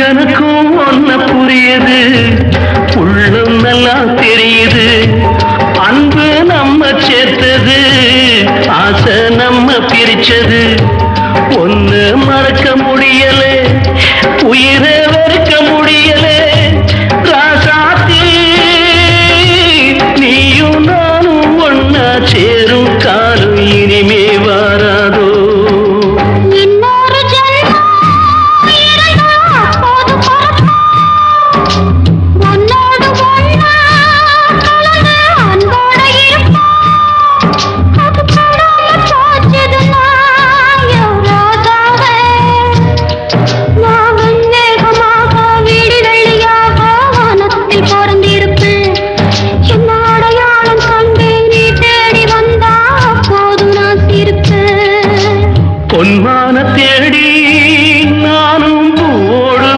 எனக்கும் ஒன்ன புரியுது, உள்ளம் நல்லா தெரியுது. அன்பு நம்ம சேர்த்தது, ஆசை நம்ம பிரிச்சது. ஒண்ணு மறக்க முடியல, உயிரை வெறுக்க